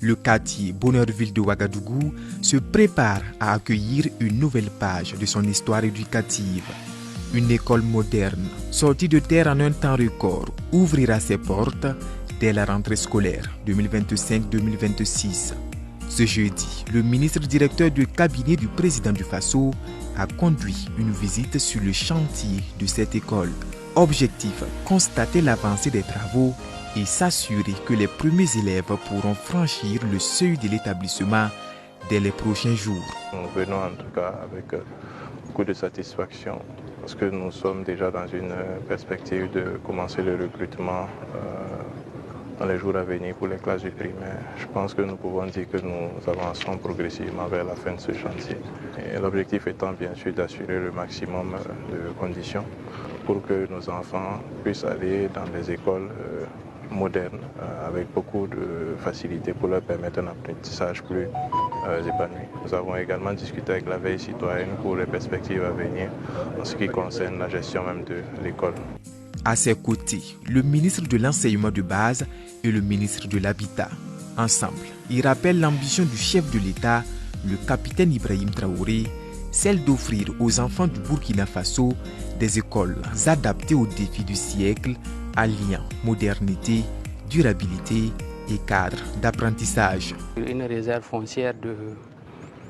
Le quartier Bonheurville de Ouagadougou se prépare à accueillir une nouvelle page de son histoire éducative. Une école moderne, sortie de terre en un temps record, ouvrira ses portes dès la rentrée scolaire 2025-2026. Ce jeudi, le ministre directeur du cabinet du président du Faso a conduit une visite sur le chantier de cette école. Objectif, constater l'avancée des travaux et s'assurer que les premiers élèves pourront franchir le seuil de l'établissement dès les prochains jours. Nous venons en tout cas avec beaucoup de satisfaction parce que nous sommes déjà dans une perspective de commencer le recrutement dans les jours à venir pour les classes du primaire. Je pense que nous pouvons dire que nous avançons progressivement vers la fin de ce chantier. L'objectif étant bien sûr d'assurer le maximum de conditions pour que nos enfants puissent aller dans des écoles modernes avec beaucoup de facilité pour leur permettre un apprentissage plus épanoui. Nous avons également discuté avec la veille citoyenne pour les perspectives à venir en ce qui concerne la gestion même de l'école. À ses côtés, le ministre de l'Enseignement de base et le ministre de l'Habitat. Ensemble, ils rappellent l'ambition du chef de l'État, le capitaine Ibrahim Traoré, celle d'offrir aux enfants du Burkina Faso des écoles adaptées aux défis du siècle, alliant modernité, durabilité et cadre d'apprentissage. Une réserve foncière de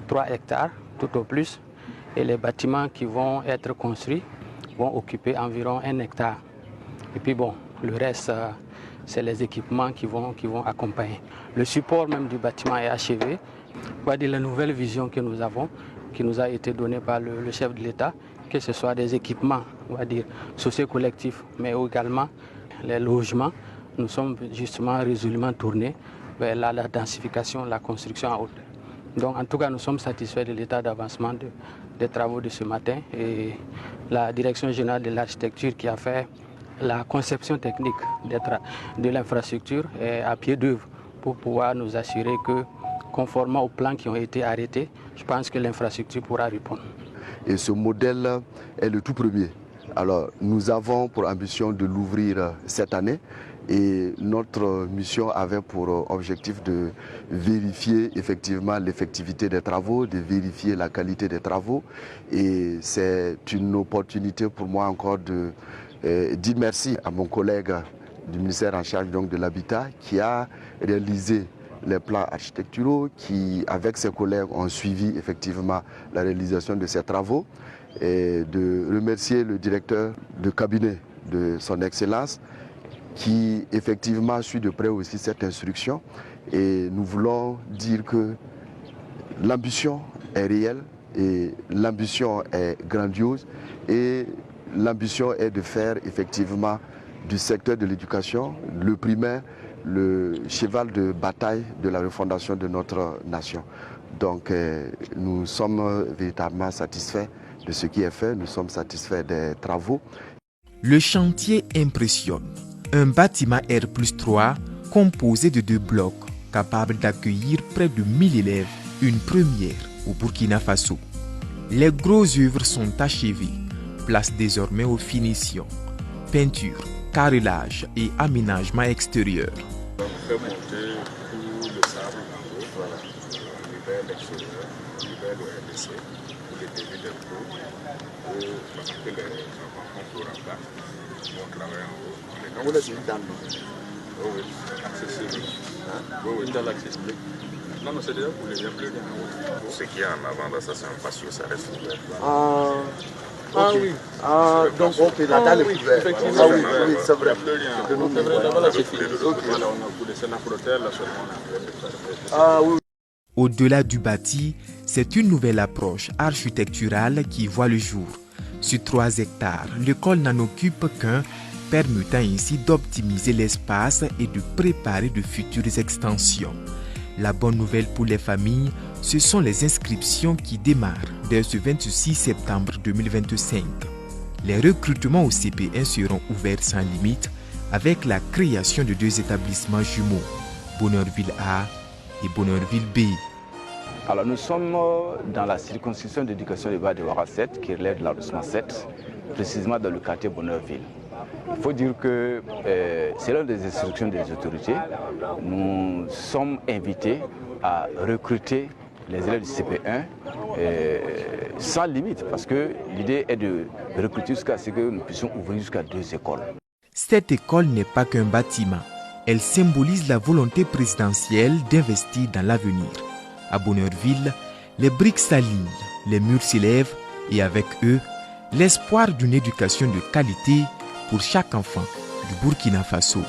3 hectares tout au plus et les bâtiments qui vont être construits vont occuper environ 1 hectare. Et puis bon, le reste, c'est les équipements qui vont accompagner. Le support même du bâtiment est achevé. On va dire la nouvelle vision que nous avons, qui nous a été donnée par le chef de l'État, que ce soit des équipements, on va dire, socio-collectifs, mais également les logements. Nous sommes justement résolument tournés vers la densification, la construction en hauteur. Donc en tout cas, nous sommes satisfaits de l'état d'avancement des travaux de ce matin et la direction générale de l'architecture qui a fait la conception technique de l'infrastructure est à pied d'œuvre pour pouvoir nous assurer que, conformément aux plans qui ont été arrêtés, je pense que l'infrastructure pourra répondre. Et ce modèle est le tout premier. Alors, nous avons pour ambition de l'ouvrir cette année et notre mission avait pour objectif de vérifier effectivement l'effectivité des travaux, de vérifier la qualité des travaux. Et c'est une opportunité pour moi encore de dire merci à mon collègue du ministère en charge donc de l'Habitat qui a réalisé les plans architecturaux, qui avec ses collègues ont suivi effectivement la réalisation de ces travaux, et de remercier le directeur de cabinet de son Excellence qui effectivement suit de près aussi cette instruction. Et nous voulons dire que l'ambition est réelle et l'ambition est grandiose et l'ambition est de faire effectivement du secteur de l'éducation, le primaire, le cheval de bataille de la refondation de notre nation. Donc nous sommes véritablement satisfaits de ce qui est fait, nous sommes satisfaits des travaux. Le chantier impressionne. Un bâtiment R+3 composé de 2 blocs, capable d'accueillir près de 1000 élèves, une première au Burkina Faso. Les grosses œuvres sont achevées, place désormais aux finitions, peinture, carrelage et aménagement extérieur. On fait monter tout le sable en haut, voilà, l'hiver l'extérieur, l'hiver le RDC, pour les débits d'impôts, parce que les enfants font tout en bas, on travaille en haut. On est dans oui, accessible. Oui, dans l'accessible. Non, mais c'est déjà pour les bien plus bien. Ce qui est en avant, là, ça c'est un patio, ça reste ouvert. Ah oui. Ah, donc ok, la dalle est ouverte. Effectivement. Ah oui, oui, c'est vrai. C'est vrai, d'abord là c'est fini. Voilà, on a coulé, c'est la protège, là seulement on a fait. Ah oui. Au-delà du bâti, c'est une nouvelle approche architecturale qui voit le jour. Sur 3 hectares, l'école n'en occupe qu'un, permettant ainsi d'optimiser l'espace et de préparer de futures extensions. La bonne nouvelle pour les familles, ce sont les inscriptions qui démarrent dès ce 26 septembre 2025. Les recrutements au CP1 seront ouverts sans limite avec la création de 2 établissements jumeaux, Bonheurville A et Bonheurville B. Alors nous sommes dans la circonscription d'éducation de Bas de Ouara 7 qui relève de l'arrondissement 7, précisément dans le quartier Bonheurville. Il faut dire que selon les instructions des autorités, nous sommes invités à recruter les élèves du CP1 sans limite, parce que l'idée est de recruter jusqu'à ce que nous puissions ouvrir jusqu'à 2 écoles. Cette école n'est pas qu'un bâtiment. Elle symbolise la volonté présidentielle d'investir dans l'avenir. À Bonheurville, les briques s'alignent, les murs s'élèvent et avec eux, l'espoir d'une éducation de qualité pour chaque enfant du Burkina Faso.